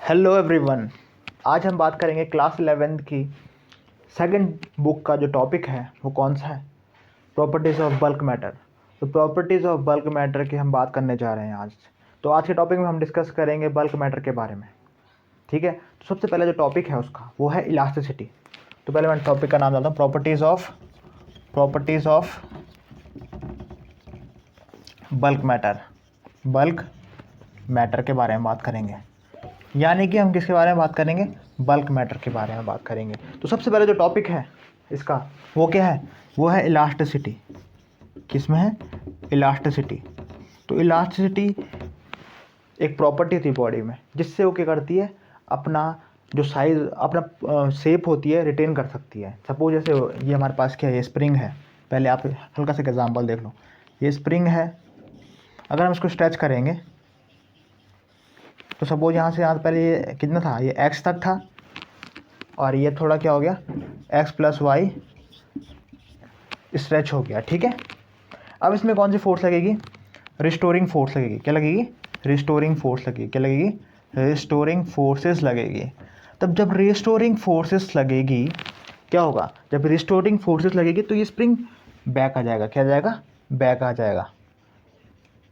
Hello everyone. आज हम बात करेंगे क्लास 11th की सेकंड बुक का जो टॉपिक है वो कौन सा है, प्रॉपर्टीज़ ऑफ बल्क मैटर। तो प्रॉपर्टीज़ ऑफ बल्क मैटर की हम बात करने जा रहे हैं आज। तो आज के टॉपिक में हम डिस्कस करेंगे बल्क मैटर के बारे में। ठीक है, तो सबसे पहले जो टॉपिक है उसका वो है इलास्टिसिटी। तो पहले मैं टॉपिक का नाम डालता हूँ, properties of bulk matter. Bulk matter के बारे में बात करेंगे, यानी कि हम किसके बारे में बात करेंगे, बल्क मैटर के बारे में बात करेंगे। तो सबसे पहले जो टॉपिक है इसका वो क्या है, वो है इलास्टिसिटी। किसमें है, इलास्टिसिटी। तो इलास्टिसिटी एक प्रॉपर्टी थी बॉडी में जिससे वो क्या करती है, अपना जो साइज, अपना शेप होती है रिटेन कर सकती है। सपोज जैसे ये हमारे पास क्या है, ये स्प्रिंग है। पहले आप हल्का सा एग्जाम्पल देख लो, ये स्प्रिंग है। अगर हम इसको स्ट्रेच करेंगे तो सपोज यहाँ से यहाँ पहले ये कितना था, ये x तक था और ये थोड़ा क्या हो गया, x प्लस वाई स्ट्रेच हो गया। ठीक है, अब इसमें कौन सी फोर्स लगेगी, रिस्टोरिंग फोर्स लगेगी। क्या लगेगी, रिस्टोरिंग फोर्स लगेगी। क्या लगेगी, रिस्टोरिंग फोर्सेस लगेगी। तब जब रिस्टोरिंग फोर्सेस लगेगी क्या होगा, जब रिस्टोरिंग फोर्सेस लगेगी तो ये स्प्रिंग बैक आ जाएगा। क्या आ जाएगा, बैक आ जाएगा।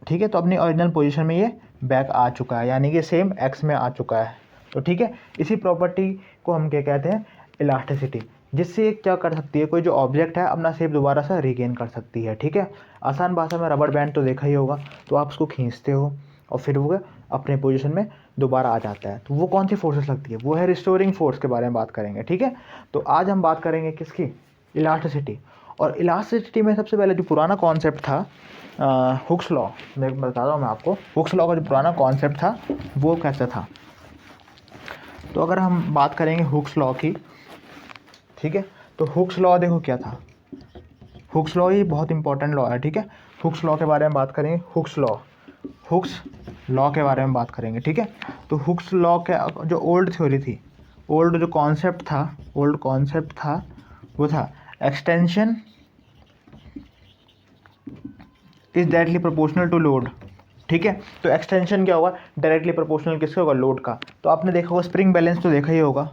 ठीक है, तो अपनी ओरिजिनल पोजीशन में ये बैक आ चुका है, यानी कि सेम एक्स में आ चुका है। तो ठीक है, इसी प्रॉपर्टी को हम क्या कहते हैं, इलास्टिसिटी, जिससे क्या कर सकती है, कोई जो ऑब्जेक्ट है अपना शेप दोबारा से रिगेन कर सकती है। ठीक है, आसान भाषा में रबड़ बैंड तो देखा ही होगा, तो आप उसको खींचते हो और फिर वो अपने पोजीशन में दोबारा आ जाता है। तो वो कौन सी फोर्सेस लगती है, वो है रिस्टोरिंग फोर्स के बारे में बात करेंगे। ठीक है, तो आज हम बात करेंगे किसकी, इलास्टिसिटी। और इलास्टिसिटी में सबसे पहले जो पुराना कॉन्सेप्ट था, हुक्स लॉ, मैं बता रहा हूँ मैं आपको, हुक्स लॉ का जो पुराना कॉन्सेप्ट था वो कैसा था। तो अगर हम बात करेंगे हुक्स लॉ की, ठीक है, तो हुक्स लॉ देखो क्या था। हुक्स लॉ ही बहुत इंपॉर्टेंट लॉ है। ठीक है, हुक्स लॉ के बारे में बात करेंगे, हुक्स लॉ के बारे में बात करेंगे। ठीक है, तो हुक्स लॉ के जो ओल्ड थ्योरी थी, ओल्ड जो कॉन्सेप्ट था वो था extension is directly proportional to load. ठीक है, तो एक्सटेंशन क्या होगा, डायरेक्टली प्रोपोर्शनल किसका होगा, लोड का। तो आपने देखा होगा स्प्रिंग बैलेंस तो देखा ही होगा,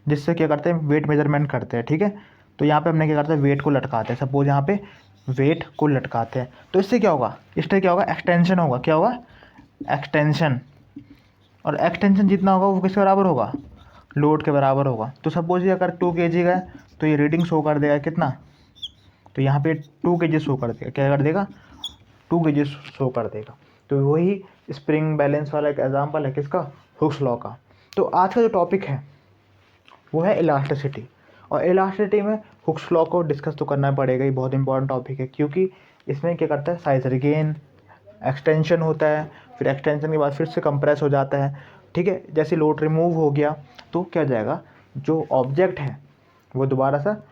जिससे क्या करते हैं, वेट मेजरमेंट करते हैं। ठीक है, तो यहाँ पे हमने क्या करते हैं, वेट को लटकाते हैं। सपोज यहाँ पे वेट को लटकाते हैं तो इससे क्या होगा, इससे क्या होगा, एक्सटेंशन होगा। क्या होगा, एक्सटेंशन। और एक्सटेंशन जितना होगा वो किसके बराबर होगा, लोड के बराबर होगा। तो सपोज ये अगर 2 kg का है तो ये रीडिंग शो कर देगा कितना, तो यहाँ पे 2 kg शो कर देगा। क्या कर देगा, 2 kg शो कर देगा। तो वही स्प्रिंग बैलेंस वाला एक एग्जांपल है किसका, हुक्स लॉ का। तो आज का जो टॉपिक है वो है इलास्टिसिटी। और इलास्टिसिटी में हुक्स लॉ को डिस्कस तो करना पड़ेगा, ये बहुत इंपॉर्टेंट टॉपिक है, क्योंकि इसमें क्या करता है, साइज रिगेन, एक्सटेंशन होता है, फिर एक्सटेंशन के बाद फिर से कंप्रेस हो जाता है। ठीक है, जैसे लोड रिमूव हो गया तो क्या हो जाएगा, जो ऑब्जेक्ट है वो दोबारा सा,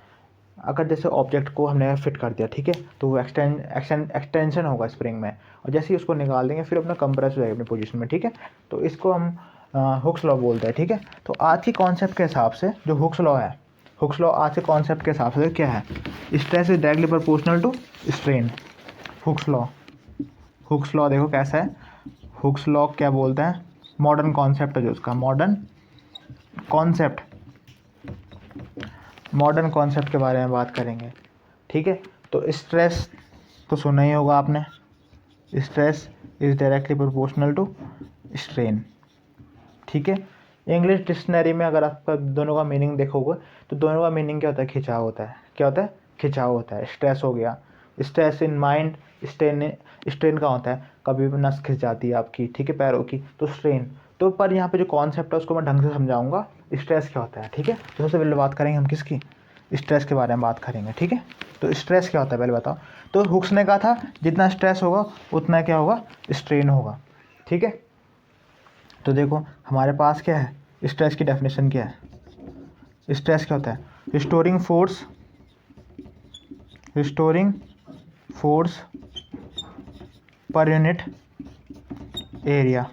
अगर जैसे ऑब्जेक्ट को हमने फिट कर दिया, ठीक है, तो वो एक्सटेंशन होगा स्प्रिंग में, और जैसे ही उसको निकाल देंगे फिर अपना कंप्रेस हो जाएगा अपनी पोजीशन में। ठीक है, तो इसको हम हुक्स लॉ बोलते हैं। ठीक है, तो आज के कॉन्सेप्ट के हिसाब से जो हुक्स लॉ है, हुक्स लॉ आज के कॉन्सेप्ट के हिसाब से क्या है, stress is directly proportional to strain. Hooke's law देखो कैसा है, हुक्स लॉ क्या बोलते हैं, मॉडर्न कॉन्सेप्ट है जो उसका, मॉडर्न कॉन्सेप्ट के बारे में बात करेंगे। ठीक है, तो स्ट्रेस तो सुना ही होगा आपने, stress is directly proportional to strain. ठीक है, इंग्लिश डिक्शनरी में अगर आपका दोनों का मीनिंग देखोगे तो दोनों का मीनिंग क्या होता है, खिंचाव होता है। क्या होता है, खिंचाव होता है। स्ट्रेस हो गया, स्ट्रेस इन माइंड, स्ट्रेन का होता है, कभी भी नस खिंच जाती है आपकी, ठीक है, पैरों की, तो स्ट्रेन। तो पर यहाँ पे जो कॉन्सेप्ट है उसको मैं ढंग से समझाऊंगा, स्ट्रेस क्या होता है। ठीक है, तो सबसे पहले बात करेंगे हम किसकी, स्ट्रेस के बारे में बात करेंगे। ठीक है, तो स्ट्रेस क्या होता है पहले बताओ। तो हुक्स ने कहा था जितना स्ट्रेस होगा उतना क्या होगा, स्ट्रेन होगा। ठीक है, तो देखो हमारे पास क्या है, स्ट्रेस की डेफिनेशन क्या है, स्ट्रेस क्या होता है, restoring force per unit area.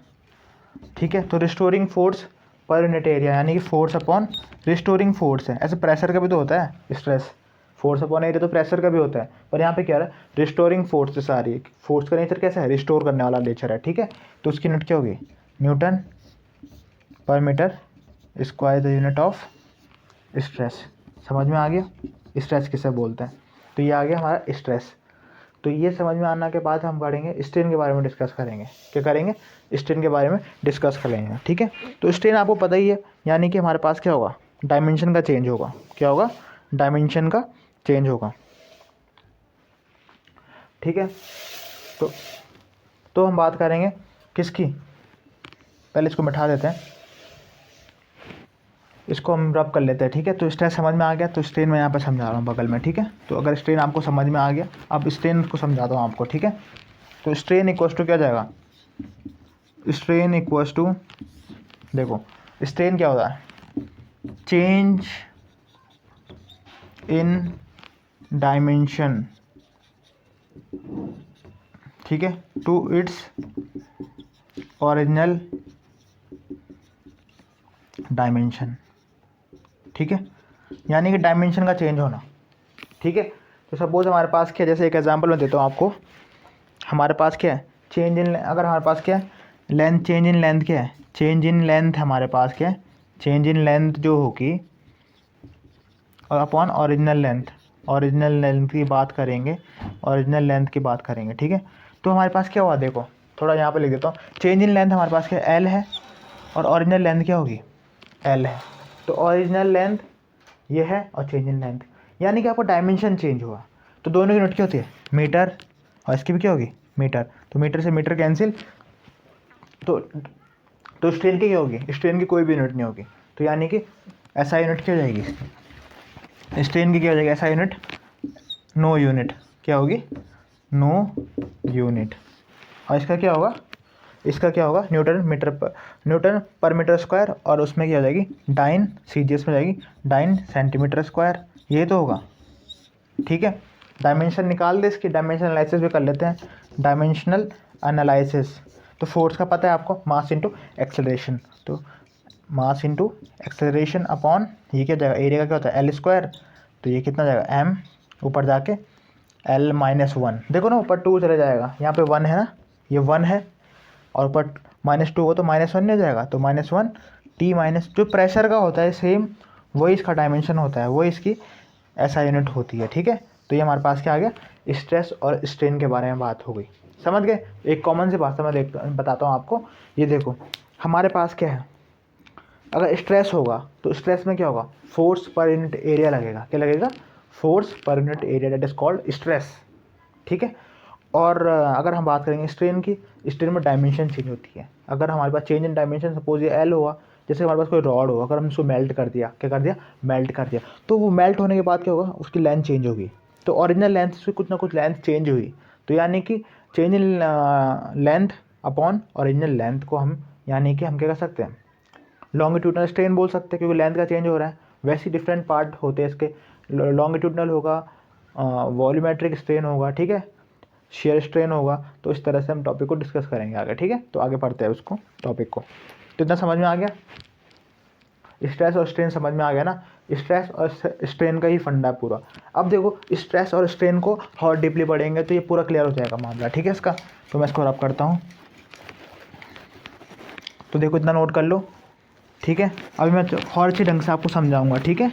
ठीक है, तो restoring force per unit area यानी कि फोर्स अपॉन रिस्टोरिंग फोर्स है। ऐसे प्रेशर का भी तो होता है स्ट्रेस, फोर्स अपॉन एरिया तो प्रेशर का भी होता है, पर यहाँ पे क्या है, रिस्टोरिंग फोर्स से सारी, फोर्स का नेचर कैसा है, रिस्टोर करने वाला नेचर है। ठीक है, तो उसकी यूनिट क्या होगी, न्यूटन पर metre square the unit of stress. समझ में आ गया स्ट्रेस किसे बोलते हैं। तो ये आ गया हमारा स्ट्रेस। तो ये समझ में आने के बाद हम पढ़ेंगे स्ट्रेन के बारे में डिस्कस करेंगे। क्या करेंगे? स्ट्रेन के बारे में डिस्कस करेंगे। ठीक है, तो स्ट्रेन आपको पता ही है, यानी कि हमारे पास क्या होगा? डायमेंशन का चेंज होगा। क्या होगा? डायमेंशन का चेंज होगा। ठीक है, तो हम बात करेंगे किसकी? पहले इसको मिटा देते हैं, इसको हम रब कर लेते हैं। ठीक है, तो स्ट्रेस समझ में आ गया। तो स्ट्रेन मैं यहाँ पे समझा रहा हूँ बगल में। ठीक है, तो अगर स्ट्रेन आपको समझ में आ गया, अब स्ट्रेन को समझाता हूँ आपको। ठीक है, तो स्ट्रेन इक्वल्स टू क्या जाएगा? स्ट्रेन इक्वल्स टू, देखो स्ट्रेन क्या होता है? चेंज इन डायमेंशन, ठीक है, टू इट्स ओरिजिनल डायमेंशन। ठीक है, यानी कि डायमेंशन का चेंज होना। ठीक है, तो सपोज हमारे पास क्या, जैसे एक एग्जांपल मैं देता हूँ आपको। हमारे पास क्या है? चेंज इन, अगर हमारे पास क्या है? लेंथ, चेंज इन लेंथ क्या है? चेंज इन लेंथ हमारे पास क्या है? चेंज इन लेंथ जो होगी और upon original length, original length की बात करेंगे, ओरिजिनल लेंथ की बात करेंगे। ठीक है, तो हमारे पास क्या हुआ? देखो थोड़ा यहाँ पे लिख देता हूँ। चेंज इन लेंथ हमारे पास क्या? एल है, और ओरिजिनल लेंथ क्या होगी? एल है। तो ओरिजिनल लेंथ ये है और चेंज इन लेंथ, यानी कि आपको डायमेंशन चेंज हुआ। तो दोनों की यूनिट क्या होती है? मीटर, और इसकी भी क्या होगी? मीटर। तो मीटर से मीटर कैंसिल, तो स्ट्रेन की क्या होगी? स्ट्रेन की कोई भी यूनिट नहीं होगी। तो यानी कि ऐसा यूनिट क्या हो जाएगी? स्ट्रेन की क्या हो जाएगी? ऐसा यूनिट नो यूनिट। क्या होगी? No unit. और इसका क्या होगा? इसका क्या होगा? न्यूटन पर मीटर स्क्वायर, और उसमें क्या हो जाएगी? डाइन, सीजीएस में जाएगी डाइन सेंटीमीटर स्क्वायर। ये तो होगा। ठीक है, डायमेंशन निकाल दे, इसकी डायमेंशन एनालिसिस भी कर लेते हैं। डायमेंशनल एनालिसिस, तो फोर्स का पता है आपको, मास इंटू एक्सेलरेशन। तो मास इंटू एक्सेलरेशन अपॉन ये क्या जाएगा? एरिया का क्या होता है? L square. तो ये कितना जाएगा? एम, ऊपर जाके एल माइनस वन। देखो ना, ऊपर टू चले जाएगा, यहाँ पे वन है ना, ये वन है, और ऊपर माइनस टू हो तो माइनस वन नहीं जाएगा, तो माइनस वन टी माइनस, जो प्रेशर का होता है सेम वही इसका डायमेंशन होता है, वही इसकी ऐसा यूनिट होती है। ठीक है, तो ये हमारे पास क्या आ गया? स्ट्रेस और स्ट्रेन के बारे में बात हो गई। समझ गए? एक कॉमन सी भाषा में बताता हूँ आपको। ये देखो हमारे पास क्या है? अगर स्ट्रेस होगा तो स्ट्रेस में क्या होगा? फोर्स पर यूनिट एरिया लगेगा। क्या लगेगा? Force per unit area, that is called stress. ठीक है, और अगर हम बात करेंगे स्ट्रेन की, स्ट्रेन में डायमेंशन चेंज होती है। अगर हमारे पास चेंज इन डायमेंशन, सपोज ये एल हुआ, जैसे हमारे पास कोई रॉड हो, अगर हम उसको मेल्ट कर दिया, क्या कर दिया? मेल्ट कर दिया, तो वो मेल्ट होने के बाद क्या होगा? उसकी लेंथ चेंज होगी। तो ओरिजिनल लेंथ से कुछ ना कुछ लेंथ चेंज हुई, तो यानी कि change in length upon original length को हम, यानी कि हम क्या कर सकते हैं? लॉन्गिट्यूडनल स्ट्रेन बोल सकते हैं, क्योंकि लेंथ का चेंज हो रहा है। वैसे ही डिफरेंट पार्ट होते हैं इसके। लॉन्गिट्यूडनल होगा, वॉल्यूमेट्रिक स्ट्रेन होगा, ठीक है, शेयर स्ट्रेन होगा। तो इस तरह से हम टॉपिक को डिस्कस करेंगे आगे। ठीक है, तो आगे पढ़ते हैं उसको, टॉपिक को। तो इतना समझ में आ गया? स्ट्रेस और स्ट्रेन समझ में आ गया ना? स्ट्रेस और स्ट्रेन का ही फंडा है पूरा। अब देखो स्ट्रेस और स्ट्रेन को और डीपली पढ़ेंगे तो ये पूरा क्लियर हो जाएगा मामला। ठीक है, इसका तो मैं इसको रब करता हूँ। तो देखो इतना नोट कर लो। ठीक है, अभी मैं और अच्छे ढंग से आपको समझाऊंगा। ठीक है,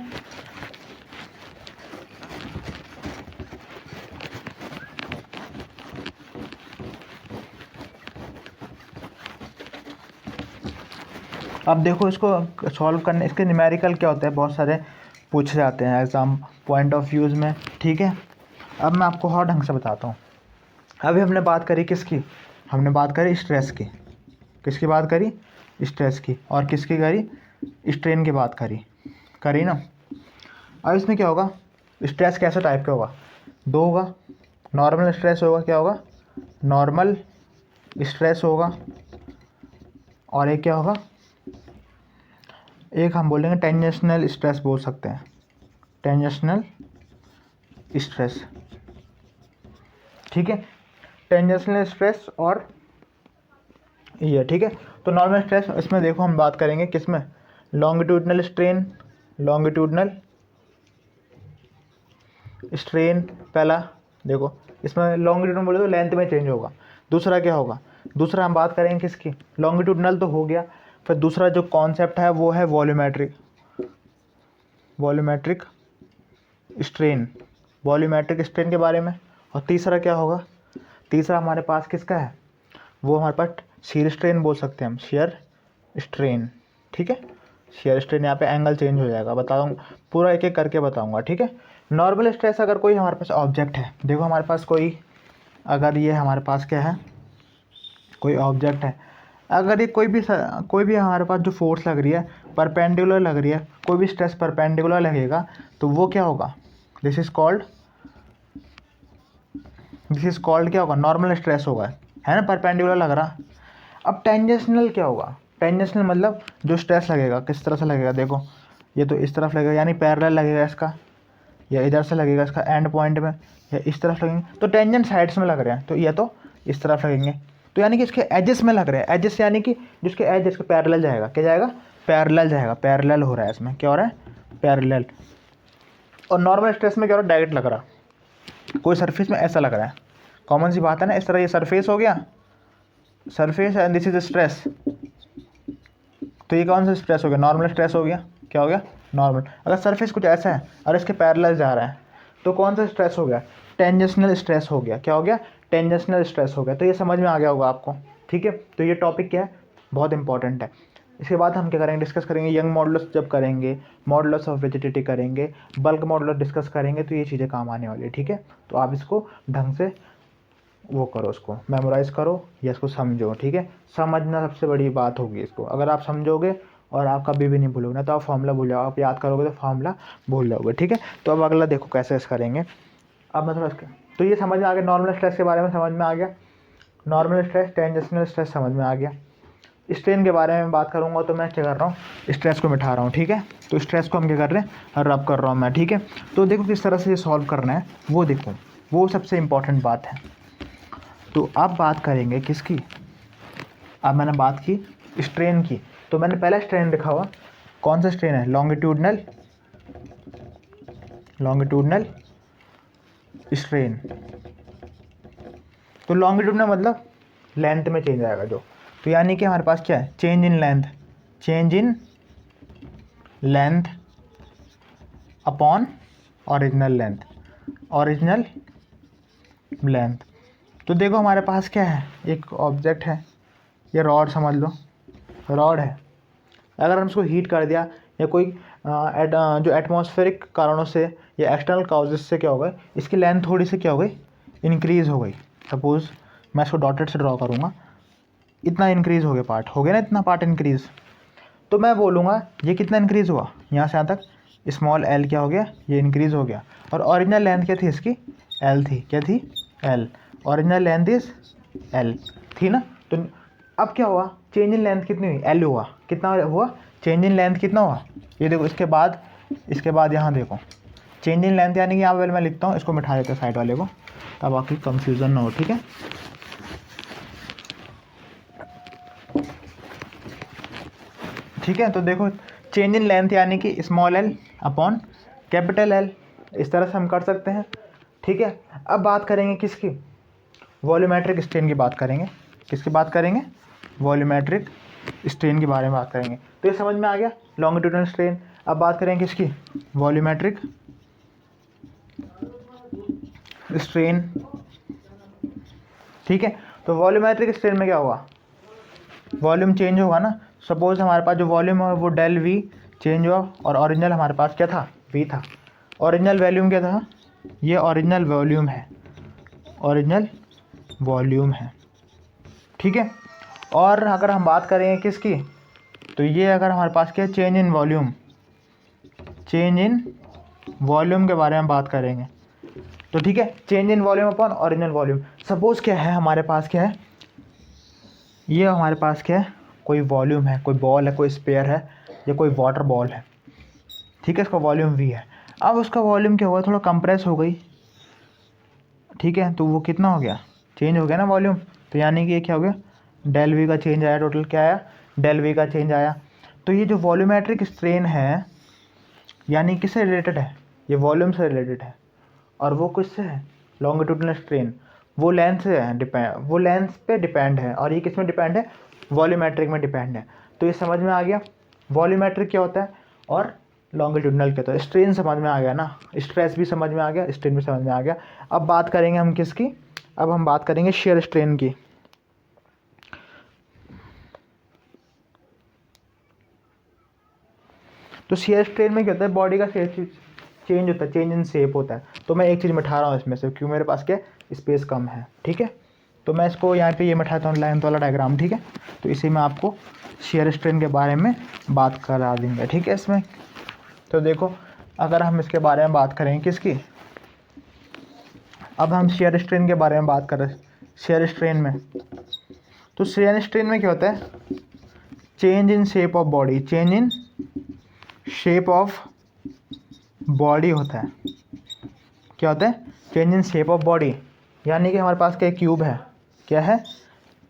अब देखो इसको सॉल्व करने, इसके न्यूमेरिकल क्या होते हैं, बहुत सारे पूछे जाते हैं एग्ज़ाम पॉइंट ऑफ व्यूज़ में। ठीक है, अब मैं आपको और ढंग से बताता हूँ। अभी हमने बात करी किसकी? हमने बात करी स्ट्रेस की। किसकी बात करी? स्ट्रेस की। और किसकी करी? स्ट्रेन की बात करी ना। अब इसमें क्या होगा? स्ट्रेस कैसे टाइप का होगा? दो होगा। नॉर्मल स्ट्रेस होगा, क्या होगा? नॉर्मल स्ट्रेस होगा, और एक क्या होगा? एक हम बोलेंगे टेंजेंशनल स्ट्रेस बोल सकते हैं, टेंजेंशनल स्ट्रेस। ठीक है, टेंजेंशनल स्ट्रेस और ये, ठीक है। तो नॉर्मल स्ट्रेस, इसमें देखो हम बात करेंगे किसमें? लॉन्गिट्यूडनल स्ट्रेन, लॉन्गिट्यूडनल स्ट्रेन पहला। देखो इसमें लॉन्गिट्यूडनल बोले तो लेंथ में चेंज होगा। दूसरा क्या होगा? दूसरा हम बात करेंगे किसकी? लॉन्गिट्यूडनल तो हो गया, फिर दूसरा जो कॉन्सेप्ट है वो है वॉल्यूमेट्रिक स्ट्रेन, वॉल्यूमेट्रिक स्ट्रेन के बारे में। और तीसरा क्या होगा, तीसरा हमारे पास किसका है, वो हमारे पास शियर स्ट्रेन बोल सकते हैं हम, शियर स्ट्रेन। ठीक है, शियर स्ट्रेन यहाँ पे एंगल चेंज हो जाएगा, बताऊँगा पूरा एक एक करके बताऊँगा। ठीक है, नॉर्मल स्ट्रेस अगर कोई हमारे पास ऑब्जेक्ट है, देखो हमारे पास कोई, अगर ये हमारे पास क्या है, कोई ऑब्जेक्ट है, अगर ये कोई भी हमारे पास जो फोर्स लग रही है परपेंडिकुलर लग रही है, कोई भी स्ट्रेस परपेंडिकुलर लगेगा तो वो क्या होगा, दिस इज कॉल्ड क्या होगा, नॉर्मल स्ट्रेस होगा, है ना, परपेंडिकुलर लग रहा। अब टेंजेंशनल क्या होगा, टेंजेंशनल मतलब जो स्ट्रेस लगेगा किस तरह से लगेगा, देखो ये तो इस तरफ लगेगा यानी पैरेलल लगेगा इसका, या इधर से लगेगा इसका एंड पॉइंट में, या इस तरफ लगेंगे, तो टेंजेंट साइड्स में लग रहे हैं, तो ये तो इस तरफ लगेंगे, तो यानी कि इसके एजेस में लग रहे हैं, एजेस यानी कि जिसके एज इसके पैरेलल जाएगा, क्या जाएगा, पैरेलल जाएगा, पैरेलल हो रहा है इसमें, क्या हो रहा है, पैरेलल। और नॉर्मल स्ट्रेस में क्या हो रहा है, डायरेक्ट लग रहा, कोई सरफेस में ऐसा लग रहा है, कॉमन सी बात है ना, इस तरह ये सरफेस हो गया, surface and this is stress, तो ये कौन सा स्ट्रेस हो गया, नॉर्मल स्ट्रेस हो गया, क्या हो गया, नॉर्मल। अगर सरफेस कुछ ऐसा है और इसके पैरेलल जा रहा है तो कौन सा स्ट्रेस हो गया, टेंजेंशनल स्ट्रेस हो गया, क्या हो गया, टेंजेंशनल स्ट्रेस हो गया। तो ये समझ में आ गया होगा आपको। ठीक है, तो ये टॉपिक क्या है, बहुत इंपॉर्टेंट है। इसके बाद हम क्या करेंगे, डिस्कस करेंगे यंग मॉडुलस, जब करेंगे मॉडुलस ऑफ रिजिडिटी करेंगे, बल्क मॉडुलस डिस्कस करेंगे, तो ये चीज़ें काम आने वाली है। ठीक है, तो आप इसको ढंग से वो करो, उसको मेमोराइज़ करो या इसको समझो। ठीक है, समझना सबसे बड़ी बात होगी इसको, अगर आप समझोगे और आप कभी भी नहीं भूलोगे ना, तो आप फार्मूला भूल जाओ, आप याद करोगे तो फार्मूला भूल जाओगे। ठीक है, तो अब अगला देखो कैसे इस करेंगे। अब मैं थोड़ा तो ये समझ में आ गया, नॉर्मल स्ट्रेस के बारे में समझ में आ गया, नॉर्मल स्ट्रेस टेंजेंशनल स्ट्रेस समझ में आ गया। स्ट्रेन के बारे में बात करूँगा तो मैं क्या कर रहा हूँ, स्ट्रेस को मिटा रहा हूँ। ठीक है, तो स्ट्रेस को हम क्या कर रहे हैं, रब कर रहा हूँ मैं। ठीक है, तो देखो किस तरह से ये सॉल्व करना है वो देखो, वो सबसे इम्पॉर्टेंट बात है। तो अब बात करेंगे किसकी, अब मैंने बात की स्ट्रेन की, तो मैंने पहला स्ट्रेन लिखा हुआ, कौन सा स्ट्रेन है, लॉन्गिट्यूडनल स्ट्रेन। तो लॉन्गिट्यूडनल मतलब लेंथ में चेंज आएगा जो, तो यानी कि हमारे पास क्या है, change in length upon original length. तो देखो हमारे पास क्या है, एक ऑब्जेक्ट है, ये रॉड समझ लो, रॉड है, अगर हम इसको हीट कर दिया या कोई जो एटमॉस्फेरिक कारणों से या एक्सटर्नल काउजेस से क्या हो गई, इसकी लेंथ थोड़ी सी क्या हो गई, इंक्रीज़ हो गई। सपोज़ मैं इसको डॉटेड से ड्रॉ करूँगा, इतना इंक्रीज़ हो गया पार्ट, हो गया ना इतना पार्ट इंक्रीज़, तो मैं बोलूँगा ये कितना इंक्रीज़ हुआ, यहाँ से यहाँ तक स्मॉल एल क्या हो गया, ये इंक्रीज़ हो गया। और ओरिजिनल लेंथ क्या थी इसकी, एल थी, क्या थी, L, original length is L थी ना। तो अब क्या हुआ, चेंज इन लेंथ कितनी हुई, एल हुआ, कितना हुआ, चेंज इन लेंथ कितना हुआ, ये देखो इसके बाद यहाँ देखो चेंज इन लेंथ, यानी कि यहाँ पे मैं लिखता हूँ, इसको मिठा देता हूँ साइड वाले को, तब आपकी कंफ्यूजन ना हो। ठीक है, ठीक है, तो देखो चेंज इन लेंथ यानी कि small L upon capital L, इस तरह से हम कर सकते हैं। ठीक है, अब बात करेंगे किसकी, वॉल्यूमेट्रिक स्ट्रेन की बात करेंगे, किसकी बात करेंगे, वॉल्यूमेट्रिक स्ट्रेन के बारे में बात करेंगे। तो ये समझ में आ गया लॉन्गिट्यूडनल स्ट्रेन। अब बात करेंगे किसकी, वॉल्यूमेट्रिक स्ट्रेन। ठीक है, तो वॉल्यूमेट्रिक स्ट्रेन में क्या होगा, वॉल्यूम चेंज होगा ना। सपोज हमारे पास जो वॉल्यूम है वो डेल वी चेंज हुआ, और ओरिजिनल हमारे पास क्या था, वी था, ओरिजिनल वॉल्यूम क्या था, ये ओरिजिनल वॉल्यूम है। ठीक है, और अगर हम बात करेंगे किसकी, तो ये अगर हमारे पास क्या है, चेंज इन वॉल्यूम के बारे में बात करेंगे। तो ठीक है, change in volume upon original volume. Suppose क्या है हमारे पास, क्या है ये, हमारे पास क्या है, कोई वॉल्यूम है, कोई बॉल है, कोई स्पेयर है, या कोई वाटर बॉल है। ठीक है, इसका वॉल्यूम वी है। अब उसका वॉल्यूम क्या हुआ, थोड़ा कंप्रेस हो गई। ठीक है, तो वो कितना हो गया, चेंज हो गया ना वॉल्यूम, तो यानी कि ये क्या हो गया, डेल वी का चेंज आया, टोटल क्या आया, डेल वी का चेंज आया। तो ये जो वॉल्यूमेट्रिक स्ट्रेन है यानी किससे रिलेटेड है, ये वॉल्यूम से रिलेटेड है, और वो किससे है, लॉन्गिट्यूडनल स्ट्रेन, वो लेंथ से है डिपेंड, वो लेंथ पे डिपेंड है, और ये किस में डिपेंड है, वॉल्यूमेट्रिक में डिपेंड है। तो ये समझ में आ गया वॉल्यूमेट्रिक क्या होता है और लॉन्गिट्यूडनल क्या होता है। स्ट्रेन समझ में आ गया ना, स्ट्रेस भी समझ में आ गया, स्ट्रेन भी समझ में आ गया। अब बात करेंगे हम किसकी, अब हम बात करेंगे शेयर स्ट्रेन की। तो शेयर स्ट्रेन में क्या होता है, बॉडी का चेंज होता है, चेंज इन शेप होता है। तो मैं एक चीज़ मिठा रहा हूँ इसमें से, क्यों, मेरे पास क्या स्पेस कम है, ठीक है। तो मैं इसको यहाँ पे ये मिठाता हूँ, लेंथ वाला डायग्राम, ठीक है। तो इसी में आपको शेयर स्ट्रेन के बारे में बात करा देंगे, ठीक है। इसमें तो देखो, अगर हम इसके बारे में बात करें किसकी, अब हम शेयर स्ट्रेन के बारे में बात करें शेयर स्ट्रेन में। तो शेयर स्ट्रेन में क्या होता है, change in shape of body, change in shape of body होता है। क्या होता है, change in shape of body, यानी कि हमारे पास क्या क्यूब है, क्या है,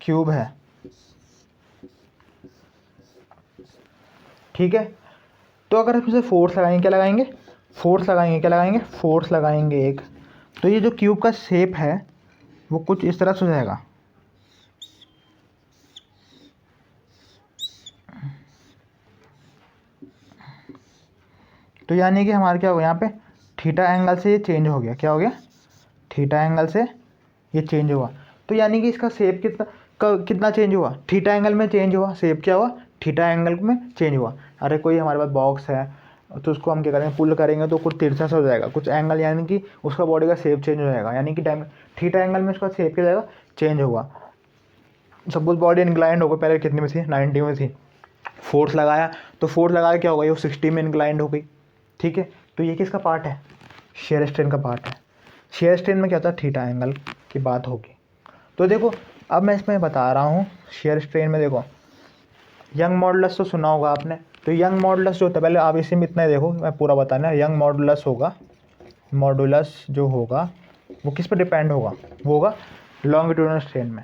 क्यूब है, ठीक है। तो अगर हम इसे फोर्स लगाएंगे, क्या लगाएंगे, फोर्स लगाएंगे, क्या लगाएंगे, फोर्स लगाएंगे एक, तो ये जो क्यूब का शेप है वो कुछ इस तरह से हो जाएगा। तो यानी कि हमारा क्या होगा, यहाँ पे थीटा एंगल से ये चेंज हो गया, क्या हो गया, थीटा एंगल से ये चेंज हुआ। तो यानी कि इसका शेप कितना चेंज हुआ, थीटा एंगल में चेंज हुआ, शेप क्या हुआ, थीटा एंगल में चेंज हुआ। अरे कोई हमारे पास बॉक्स है तो उसको हम क्या करेंगे, पुल करेंगे तो कुछ तिरछा सा हो जाएगा, कुछ एंगल, यानी कि उसका बॉडी का शेप चेंज हो जाएगा, यानी कि थीटा एंगल में उसका शेप क्या जाएगा, चेंज होगा। सपोज बॉडी इंक्लाइंड हो गई, पहले कितने में थी, 90 में थी, फोर्स लगाया, तो फोर्स लगाया क्या हो गई, वो 60 में इंक्लाइंड हो गई, ठीक है। तो ये किसका पार्ट है, शेयर स्ट्रेन का पार्ट है। शेयर स्ट्रेन में क्या होता है, थीटा एंगल की बात होगी। तो देखो, अब मैं इसमें बता रहा हूँ शेयर स्ट्रेन में, देखो यंग मॉडुलस तो सुना होगा आपने। तो यंग मॉडुलस जो होता है, पहले आप इसी में इतना ही देखो, मैं पूरा बताना। यंग मॉडुलस होगा, मॉडुलस जो होगा वो किस पर डिपेंड होगा, वो होगा लॉन्गिट्यूडनल स्ट्रेन में।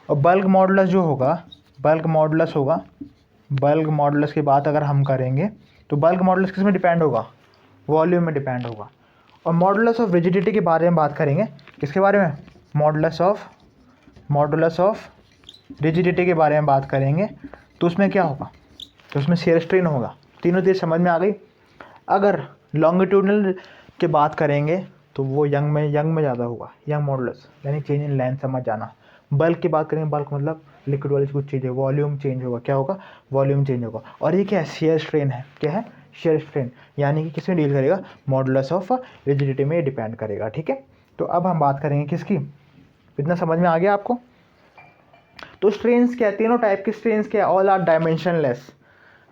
और बल्क मॉडुलस जो होगा, बल्क मॉडुलस होगा, बल्क मॉडुलस की बात अगर हम करेंगे तो बल्क मॉडुलस किस में डिपेंड होगा, वॉल्यूम में डिपेंड होगा। और मॉडुलस ऑफ रिजिडिटी के बारे में बात करेंगे, किसके बारे में, मॉडुलस ऑफ रिजिडिटी के बारे में बात करेंगे। तो उसमें क्या होगा, तो उसमें शेयर स्ट्रेन होगा। तीनों चीज़ समझ में आ गई। अगर लॉन्गिट्यूडनल की बात करेंगे तो वो यंग में ज़्यादा होगा, यंग मॉडुलस, यानी चेंज इन लेंथ, समझ जाना। बल्क की बात करेंगे, बल्क मतलब लिक्विड वाली कुछ चीज़ है, वॉल्यूम चेंज होगा, क्या होगा, वॉल्यूम चेंज होगा। और ये क्या है, शेयर स्ट्रेन है, क्या है, शेयर स्ट्रेन, यानी कि किस में डील करेगा, मॉडुलस ऑफ रिजिडिटी में डिपेंड करेगा, ठीक है। तो अब हम बात करेंगे किसकी, इतना समझ में आ गया आपको। तो स्ट्रेन्स क्या है, तीनों टाइप के स्ट्रेन्स क्या है, ऑल आर डायमेंशनलेस।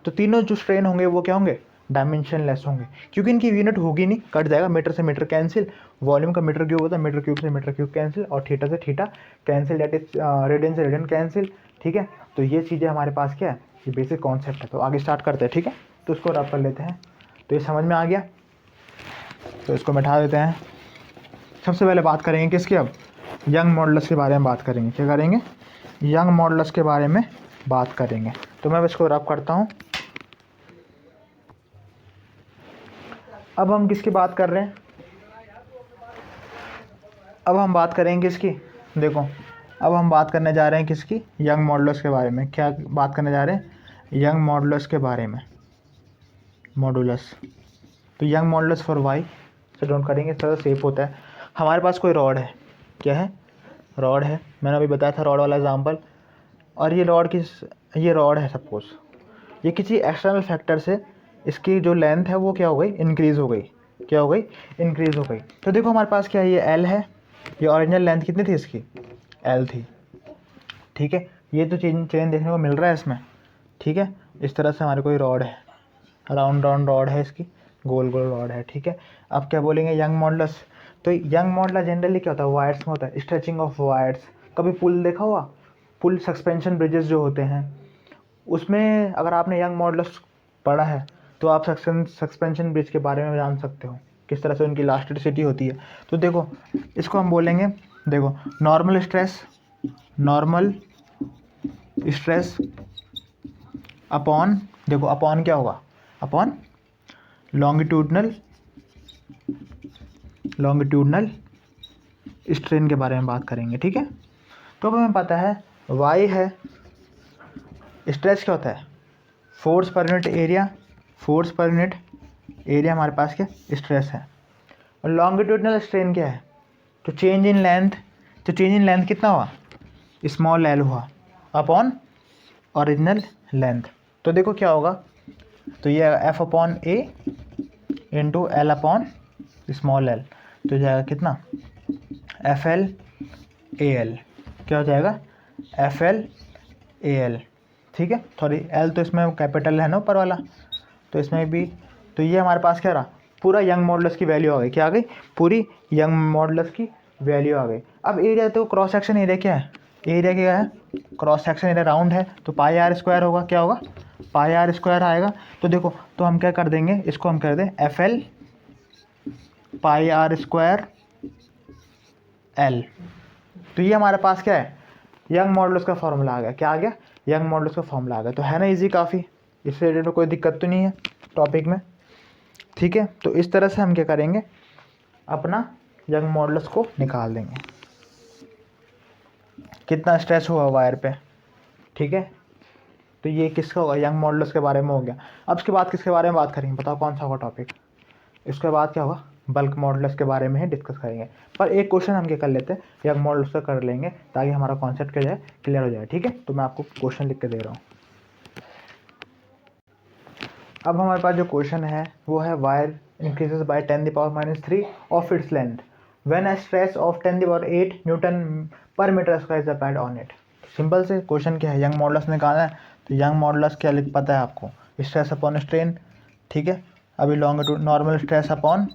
तो तीनों जो स्ट्रेन होंगे वो क्या होंगे, डायमेंशनलेस होंगे, क्योंकि इनकी यूनिट होगी नहीं, कट जाएगा, मीटर से मीटर कैंसिल, वॉल्यूम का मीटर क्यूब होता है, मीटर क्यूब से मीटर क्यूब कैंसिल, और थीटा से theta cancel, that is radian से रेडियन कैंसिल, ठीक है। तो ये चीज़ें हमारे पास क्या है, ये बेसिक कॉन्सेप्ट है। तो आगे स्टार्ट करते हैं, ठीक है। तो इसको रब कर लेते हैं। तो ये समझ में आ गया, तो इसको बैठा देते हैं। सबसे पहले बात करेंगे किसकी, अब यंग मॉडुलस के बारे में बात करेंगे, क्या करेंगे, यंग मॉडुलस के बारे में बात करेंगे। तो मैं इसको रब करता हूँ। अब हम किसकी बात कर रहे हैं, अब हम बात करेंगे किसकी, देखो अब हम बात करने जा रहे हैं किसकी, यंग मॉडुलस के बारे में। क्या बात करने जा रहे हैं, यंग मॉडुलस के बारे में, मॉडुलस। तो यंग मॉडुलस फॉर वाई से डोंट करेंगे, इस तरह शेप होता है। हमारे पास कोई रॉड है, क्या है, रॉड है, मैंने अभी बताया था रॉड वाला एग्जाम्पल। और ये रॉड है सपोज, ये किसी एक्सटर्नल फैक्टर से इसकी जो लेंथ है वो क्या हो गई, इंक्रीज़ हो गई, क्या हो गई, इंक्रीज़ हो गई। तो देखो हमारे पास क्या है, ये एल है, ये ओरिजिनल लेंथ कितनी थी इसकी, एल थी, ठीक है। ये तो चेन देखने को मिल रहा है इसमें, ठीक है। इस तरह से हमारे कोई रॉड है, राउंड रॉड है इसकी, गोल रॉड है, ठीक है। अब क्या बोलेंगे, यंग मॉडुलस। तो यंग मॉडुलस जनरली क्या होता है, वायर्स में होता है, स्ट्रेचिंग ऑफ वायर्स। कभी पुल देखा हुआ, पुल सस्पेंशन ब्रिजेस जो होते हैं, उसमें अगर आपने यंग मॉडुलस पढ़ा है तो आप सस्पेंशन ब्रिज के बारे में जान सकते हो, किस तरह से उनकी इलास्टिसिटी होती है। तो देखो इसको हम बोलेंगे, देखो नॉर्मल स्ट्रेस अपॉन, देखो अपॉन क्या होगा, अपॉन लॉन्गिट्यूडनल स्ट्रेन के बारे में बात करेंगे, ठीक है। तो अब हमें पता है y है स्ट्रेस क्या होता है? Force per unit area, force per unit area हमारे पास क्या स्ट्रेस है। और लॉन्गिट्यूडनल स्ट्रेन क्या है? तो चेंज इन लेंथ, तो चेंज इन लेंथ कितना हुआ? स्मॉल एल हुआ अपॉन ओरिजिनल लेंथ। तो देखो क्या होगा, तो ये F upon A into L upon small L, तो जाएगा कितना? F L A L. क्या हो जाएगा? F L A L. ठीक है, सॉरी एल तो इसमें कैपिटल है ना ऊपर वाला, तो इसमें भी, तो ये हमारे पास क्या रहा? पूरा यंग मॉडुलस की वैल्यू आ गई। क्या आ गई? पूरी यंग मॉडुलस की वैल्यू आ गई। अब एरिया, तो क्रॉस सेक्शन एरिया क्या है? एरिया क्या है? क्रॉस सेक्शन एरिया राउंड है, तो पाई आर स्क्वायर होगा। क्या होगा? पाई आर स्क्वायर आएगा। तो देखो, तो हम क्या कर देंगे, इसको हम कर दें F L pi R square L. तो ये हमारे पास क्या है? यंग मॉडुलस का फॉर्मूला आ गया। क्या आ गया? यंग मॉडुलस का फॉर्मूला आ गया। तो है ना इजी काफ़ी, इससे रिलेटेड कोई दिक्कत तो नहीं है टॉपिक में। ठीक है, तो इस तरह से हम क्या करेंगे, अपना यंग मॉडुलस को निकाल देंगे, कितना स्ट्रेस हुआ वायर पे। ठीक है, तो ये किसका होगा? यंग मॉडुलस के बारे में हो गया। अब इसके बाद किसके बारे में बात करेंगे, बताओ कौन सा होगा टॉपिक? इसके बाद क्या होगा? बल्क मॉडुलस के बारे में ही डिस्कस करेंगे। पर एक क्वेश्चन हम क्या कर लेते हैं, यंग मॉडुलस का कर लेंगे, ताकि हमारा कॉन्सेप्ट क्या जाए, क्लियर हो जाए। ठीक है, तो मैं आपको क्वेश्चन लिख के दे रहा हूँ। अब हमारे पास जो क्वेश्चन है वो है, wire increases by 10⁻³ of its length when a stress of 10⁸ newton पर metre square is applied on it. Simple से क्वेश्चन क्या है, यंग मॉडुलस निकालना है। तो यंग मॉडुलस क्या लिख पता है आपको? Stress upon strain. ठीक है, अभी longitude normal stress upon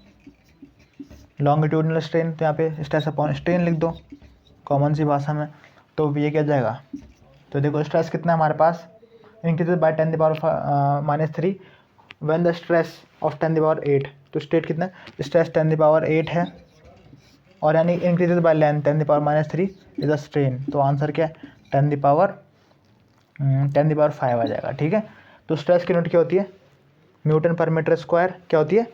longitudinal strain, तो यहाँ पे स्ट्रेस अपॉन स्ट्रेन लिख दो कॉमन सी भाषा में। तो ये क्या जाएगा? तो देखो स्ट्रेस कितना है हमारे पास, increases by 10⁻³ when the stress of 10⁸, तो स्टेट कितना है? स्ट्रेस 10⁸ है, और यानी increases by length 10⁻³ is a strain. तो आंसर क्या है? 10⁵ आ जाएगा। ठीक है, तो स्ट्रेस की यूनिट क्या होती है? न्यूटन पर मीटर स्क्वायर। क्या होती है?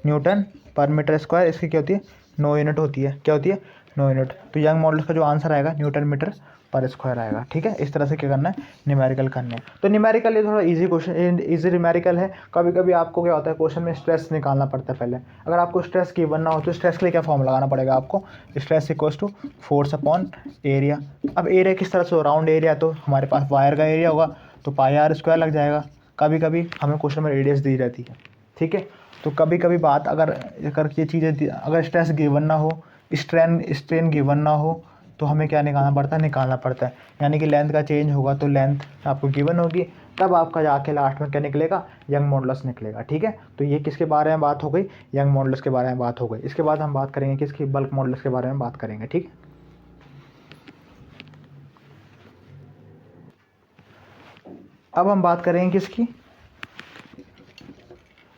न्यूटन पर मीटर स्क्वायर। इसकी क्या होती है? 9 यूनिट होती है। क्या होती है? 9 यूनिट। तो यंग मॉडुलस का जो आंसर आएगा न्यूटन मीटर पर स्क्वायर आएगा। ठीक है, इस तरह से क्या करना है, न्यूमेरिकल करना है। तो न्यूमेरिकल ये थोड़ा इजी क्वेश्चन, इजी न्यूमेरिकल है। कभी कभी आपको क्या होता है, क्वेश्चन में स्ट्रेस निकालना पड़ता है पहले। अगर आपको स्ट्रेस गिवन ना हो तो स्ट्रेस के लिए क्या फॉर्म लगाना पड़ेगा आपको? Stress equals to force upon area. अब एरिया किस तरह से हो? राउंड एरिया, तो हमारे पास वायर का एरिया होगा, तो पाई आर स्क्वायर लग जाएगा। कभी कभी हमें क्वेश्चन में रेडियस दी रहती है। ठीक है, तो कभी कभी बात अगर ये चीज़ें, अगर स्ट्रेस गिवन ना हो, स्ट्रेन गिवन ना हो, तो हमें क्या निकालना पड़ता है। यानी कि लेंथ का चेंज होगा, तो लेंथ आपको गिवन होगी, तब आपका जाके लास्ट में क्या निकलेगा? यंग मॉडुलस निकलेगा। ठीक है, तो ये किसके बारे में बात हो गई? यंग मॉडुलस के बारे में बात हो गई। इसके बाद हम बात करेंगे किसकी? बल्क मॉडुलस के बारे में बात करेंगे। ठीक है, अब हम बात करेंगे किसकी?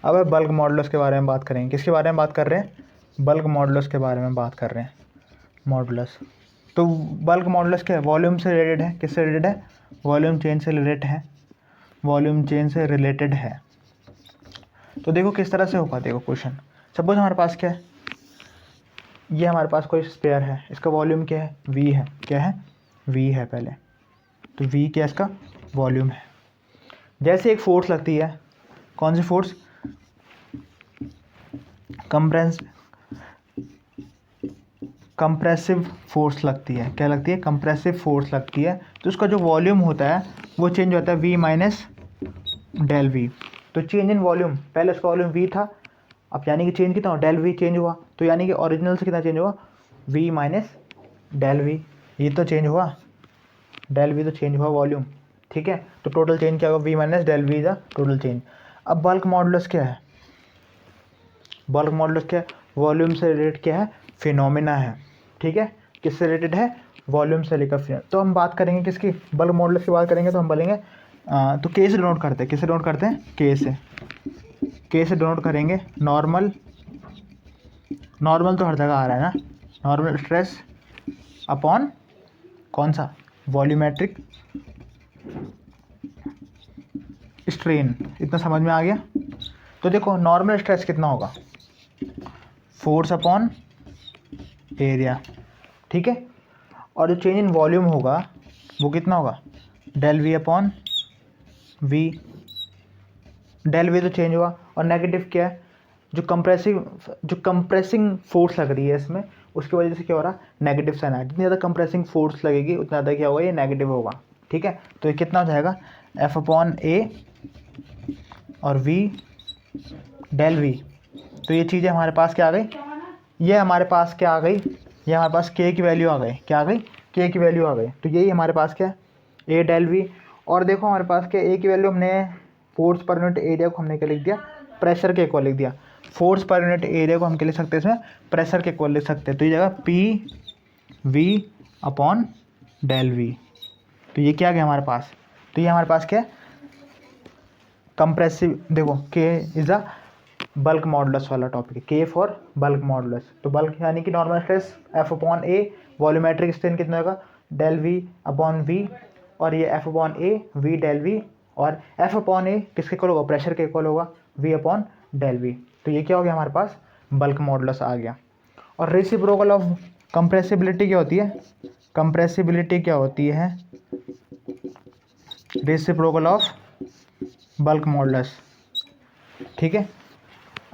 अब बल्क मॉडुलस के बारे में बात करेंगे। किसके बारे में बात कर रहे हैं? बल्क मॉडुलस के बारे में बात कर रहे हैं। मॉडुलस, तो बल्क मॉडुलस क्या है? वॉल्यूम से रिलेटेड है। किससे रिलेटेड है? वॉल्यूम चेंज से रिलेटेड है। वॉल्यूम चेंज से रिलेटेड है। तो देखो किस तरह से होगा। देखो क्वेश्चन, सपोज हमारे पास क्या है, ये हमारे पास कोई स्पेयर है, इसका वॉल्यूम क्या है? v है। क्या है? v है पहले, तो v क्या है? इसका वॉल्यूम है। जैसे एक फोर्स लगती है, कौन सी फोर्स? कंप्रेसिव फोर्स लगती है। क्या लगती है? कंप्रेसिव फोर्स लगती है। तो उसका जो वॉल्यूम होता है वो चेंज होता है v माइनस डेल वी। तो चेंज इन वॉल्यूम, पहले उसका वॉल्यूम v था, अब यानी कि चेंज कितना हुआ? डेल वी चेंज हुआ। तो यानी कि ओरिजिनल से कितना चेंज हुआ? v माइनस डेल वी, ये तो चेंज हुआ, डेल वी तो चेंज हुआ वॉल्यूम। ठीक है, तो टोटल चेंज क्या होगा? v minus del V the total change. अब बल्क मॉडुलस क्या है? बल्क मॉडुलस क्या है? वॉल्यूम से रिलेटेड क्या है? फिनोमिना है। ठीक है, किससे रिलेटेड है? वॉल्यूम से लेकर फिर। तो हम बात करेंगे किसकी? बल्क मॉडुलस की बात करेंगे तो हम बोलेंगे तो के से डिनोट करते हैं। किससे डिनोट करते हैं? के से डिनोट करेंगे। नॉर्मल, नॉर्मल तो हर जगह आ रहा है ना, नॉर्मल स्ट्रेस अपॉन कौन सा? Volumetric strain. इतना समझ में आ गया? तो देखो नॉर्मल स्ट्रेस कितना होगा? Force upon area. ठीक है, और जो चेंज इन वॉल्यूम होगा वो कितना होगा? Del V upon V, del V तो चेंज हुआ, और नेगेटिव क्या है, जो कंप्रेसिंग फोर्स लग रही है इसमें, उसकी वजह से क्या हो रहा है, नेगेटिव साइन आया। जितनी ज़्यादा कंप्रेसिंग फोर्स लगेगी उतना ज़्यादा क्या होगा, ये नेगेटिव होगा। ठीक है, तो ये कितना हो जाएगा, एफ अपॉन ए और वी डेल वी। तो ये चीज़ें हमारे पास क्या आ गई, ये हमारे पास क्या आ गई, ये हमारे पास के की वैल्यू आ गई, क्या आ गई, के की वैल्यू आ गई। तो यही हमारे पास क्या है, ए डेल वी। और देखो हमारे पास क्या, ए की वैल्यू हमने फोर्स पर यूनिट एरिया को हमने क्या लिख दिया, प्रेशर के इक्वल लिख दिया। फोर्स पर यूनिट एरिया को हम क्या लिख सकते हैं, इसमें प्रेशर के इक्वल लिख सकते हैं। तो ये जगह P V upon del V. तो ये क्या आ गया हमारे पास, तो ये हमारे पास क्या है, कंप्रेसिव, देखो K is a bulk modulus वाला टॉपिक है, के फॉर बल्क मॉडुलस। तो बल्क यानी कि normal stress F upon A, volumetric strain कितना होगा, डेल वी अपॉन वी, और ये F upon A V del V, और एफ अपॉन ए किसके इक्वल होगा, प्रेशर के इक्वल होगा, वी अपॉन डेल वी। तो ये क्या हो गया हमारे पास, बल्क मॉडुलस आ गया। और रेसिप्रोकल ऑफ कंप्रेसिबिलिटी क्या होती है, कंप्रेसिबिलिटी क्या होती है, रेसिप्रोकल ऑफ बल्क मॉडुलस। ठीक है,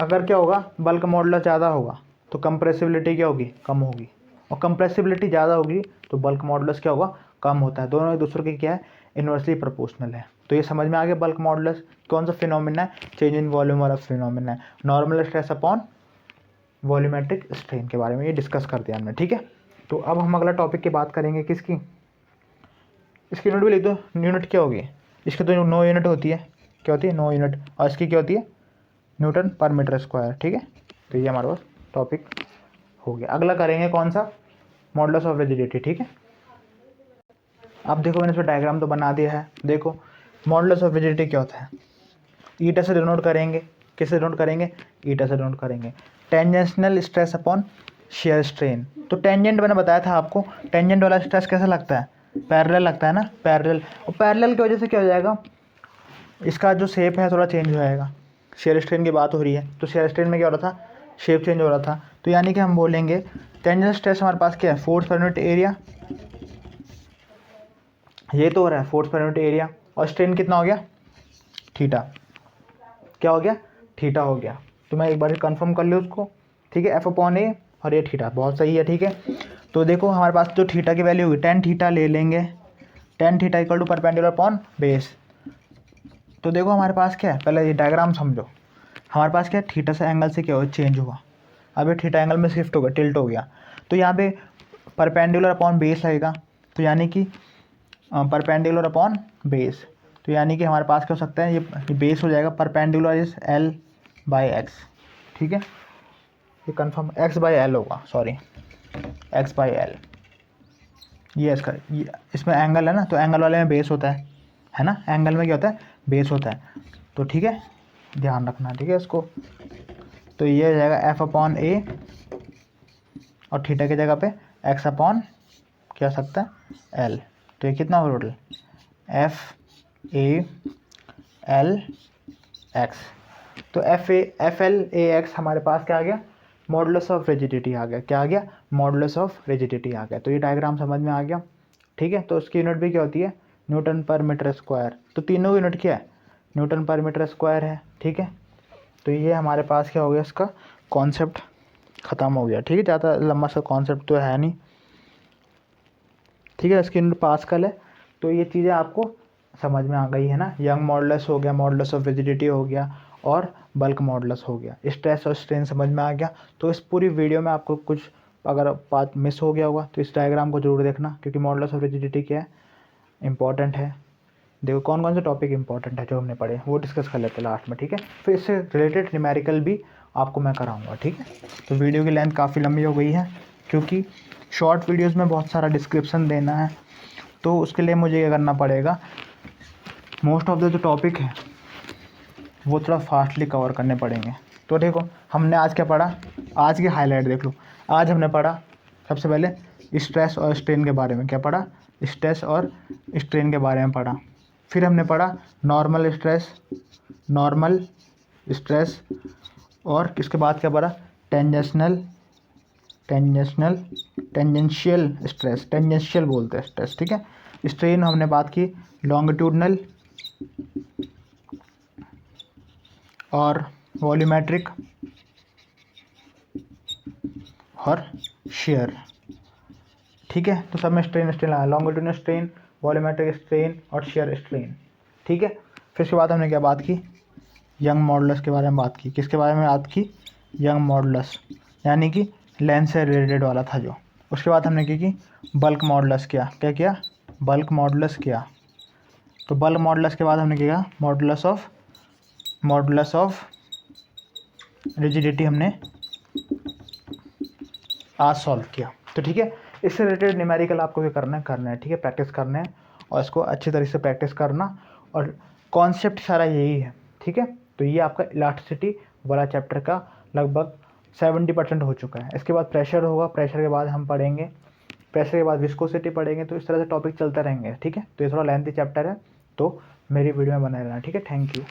अगर क्या होगा, बल्क मॉडुलस ज़्यादा होगा तो कंप्रेसिबिलिटी क्या होगी, कम होगी, और कंप्रेसिबिलिटी ज़्यादा होगी तो बल्क मॉडुलस क्या होगा, कम होता है। दोनों एक दूसरे के क्या है, इन्वर्सली प्रोपोर्शनल है। तो ये समझ में आ गया, बल्क मॉडुलस कौन सा फिनोमिना है, चेंज इन वॉल्यूम वाला फिनोमिना है, normal stress upon volumetric strain के बारे में ये डिस्कस कर दिया हमने। ठीक है, तो अब हम अगला टॉपिक की बात करेंगे, किसकी, इसकी यूनिट भी लिख दो, यूनिट क्या होगी, इसकी तो 9 यूनिट होती है, क्या होती है, 9 यूनिट, और इसकी क्या होती है, न्यूटन पर मीटर स्क्वायर। ठीक है, तो ये हमारे पास टॉपिक हो गया। अगला करेंगे कौन सा, मॉडुलस ऑफ रिजिडिटी। ठीक है, अब देखो मैंने इसमें डायग्राम तो बना दिया है। देखो मॉडुलस ऑफ रिजिडिटी क्या होता है, ईटा से डिनोट करेंगे, किससे डिनोट करेंगे, ईटा से डिनोट करेंगे। टेंजेंशनल स्ट्रेस अपॉन शेयर स्ट्रेन। तो टेंजेंट मैंने बताया था आपको, टेंजेंट वाला स्ट्रेस कैसा लगता है, पैरेलल लगता है ना, पैरेलल, और पैरेलल की वजह से क्या हो जाएगा, इसका जो शेप है थोड़ा चेंज हो जाएगा। शेयर स्ट्रेन की बात हो रही है, तो शेयर स्ट्रेन में क्या हो रहा था, शेप चेंज हो रहा था। तो यानी कि हम बोलेंगे टेंजेंट स्ट्रेस हमारे पास क्या है, फोर्स पर यूनिट एरिया, ये तो हो रहा है फोर्स पर यूनिट एरिया, और स्ट्रेन कितना हो गया, थीटा, क्या हो गया, थीटा हो गया। तो मैं एक बार कंफर्म कर लूँ उसको। ठीक है, एफ अपॉन ए और ये थीटा, बहुत सही है। ठीक है, तो देखो हमारे पास जो थीटा की वैल्यू होगी, टेन थीटा ले लेंगे, tan theta equal to perpendicular upon base. तो देखो हमारे पास क्या है, पहले ये डायग्राम समझो, हमारे पास क्या है, थीटा से एंगल से क्या हो, चेंज हुआ, अब ये थीटा एंगल में शिफ्ट हो गया, टिल्ट हो गया। तो यहाँ पे परपेंडिकुलर अपॉन बेस लगेगा, तो यानी कि परपेंडिकुलर अपॉन बेस, तो यानी कि हमारे पास क्या हो सकता है, ये बेस हो जाएगा, perpendicular is L by x. ठीक है, ये कंफर्म एक्स बाई एल होगा, सॉरी एक्स बाई एल, ये इसका, ये इसमें एंगल है ना, तो एंगल वाले में बेस होता है ना, एंगल में क्या होता है, बेस होता है। तो ठीक है, ध्यान रखना, ठीक है इसको। तो ये हो जाएगा एफ अपॉन ए, और थीटा की जगह पे एक्स अपॉन क्या हो सकता है, एल। तो ये कितना होगा total, F A L x. तो एफ एल ए एक्स हमारे पास क्या आ गया, मॉडुलस ऑफ रिजिडिटी आ गया, क्या आ गया, मॉडुलस ऑफ रिजिडिटी आ गया। तो ये डायग्राम समझ में आ गया। ठीक है, तो उसकी यूनिट भी क्या होती है, न्यूटन पर मीटर स्क्वायर। तो तीनों यूनिट क्या है, न्यूटन पर मीटर स्क्वायर है। ठीक है, तो ये हमारे पास क्या हो गया, इसका कॉन्सेप्ट ख़त्म हो गया। ठीक है, ज़्यादा लंबा सा कॉन्सेप्ट तो है नहीं। ठीक है, इसकी यूनिट पास्कल है। तो ये चीज़ें आपको समझ में आ गई है ना, यंग मॉडुलस हो गया, मॉडुलस ऑफ रिजिडिटी हो गया, और बल्क मॉडुलस हो गया, स्ट्रेस और स्ट्रेन समझ में आ गया। तो इस पूरी वीडियो में आपको कुछ अगर बात मिस हो गया होगा तो इस डायग्राम को जरूर देखना, क्योंकि मॉडुलस ऑफ रिजिडिटी क्या है, इंपॉर्टेंट है। देखो कौन कौन से टॉपिक इंपॉर्टेंट है जो हमने पढ़े, वो डिस्कस कर लेते हैं लास्ट में। ठीक है, फिर इससे रिलेटेड न्यूमेरिकल भी आपको मैं कराऊंगा। ठीक है, तो वीडियो की लेंथ काफ़ी लंबी हो गई है, क्योंकि शॉर्ट वीडियोज़ में बहुत सारा डिस्क्रिप्शन देना है, तो उसके लिए मुझे ये करना पड़ेगा, मोस्ट ऑफ द जो टॉपिक है वो थोड़ा फास्टली कवर करने पड़ेंगे। तो देखो हमने आज क्या पढ़ा, आज के हाईलाइट देख लो। आज हमने पढ़ा सबसे पहले स्ट्रेस और स्ट्रेन के बारे में, क्या पढ़ा, स्ट्रेस और स्ट्रेन के बारे में पढ़ा। फिर हमने पढ़ा नॉर्मल स्ट्रेस, नॉर्मल स्ट्रेस, और इसके बाद क्या पढ़ा, टेंजेंशियल स्ट्रेस, टेंजेंशियल बोलते हैं स्ट्रेस। ठीक है, स्ट्रेन हमने बात की लॉन्गिट्यूडनल और वॉल्यूमेट्रिक और शेयर। ठीक है, तो सब में स्ट्रेन स्ट्रेन आया, लॉन्गिट्यूडिनल स्ट्रेन, वॉल्यूमेट्रिक स्ट्रेन और शेयर स्ट्रेन। ठीक है, फिर उसके बाद हमने क्या बात की, यंग मॉडुलस के बारे में बात की। किसके बारे में बात की, यंग मॉडुलस, यानी कि लेंथ से रिलेटेड वाला था जो। उसके बाद हमने की बल्क मॉडुलस किया। क्या किया, बल्क मॉडुलस किया। तो बल्क मॉडुलस के बाद हमने किया मॉडुलस ऑफ रिजिडिटी हमने आज सॉल्व किया। तो ठीक है, इससे रिलेटेड न्यूमेरिकल आपको भी करना है। ठीक है, प्रैक्टिस करना है और इसको अच्छी तरीके से प्रैक्टिस करना, और कॉन्सेप्ट सारा यही है। ठीक है, तो ये आपका इलास्टिसिटी वाला चैप्टर का लगभग 70% हो चुका है। इसके बाद प्रेशर होगा, प्रेशर के बाद हम पढ़ेंगे, प्रेशर के बाद विस्कोसिटी पढ़ेंगे। तो इस तरह से टॉपिक चलते रहेंगे। ठीक है, तो ये थोड़ा लेंथी चैप्टर है, तो मेरी वीडियो में बने रहना। ठीक है, थैंक यू।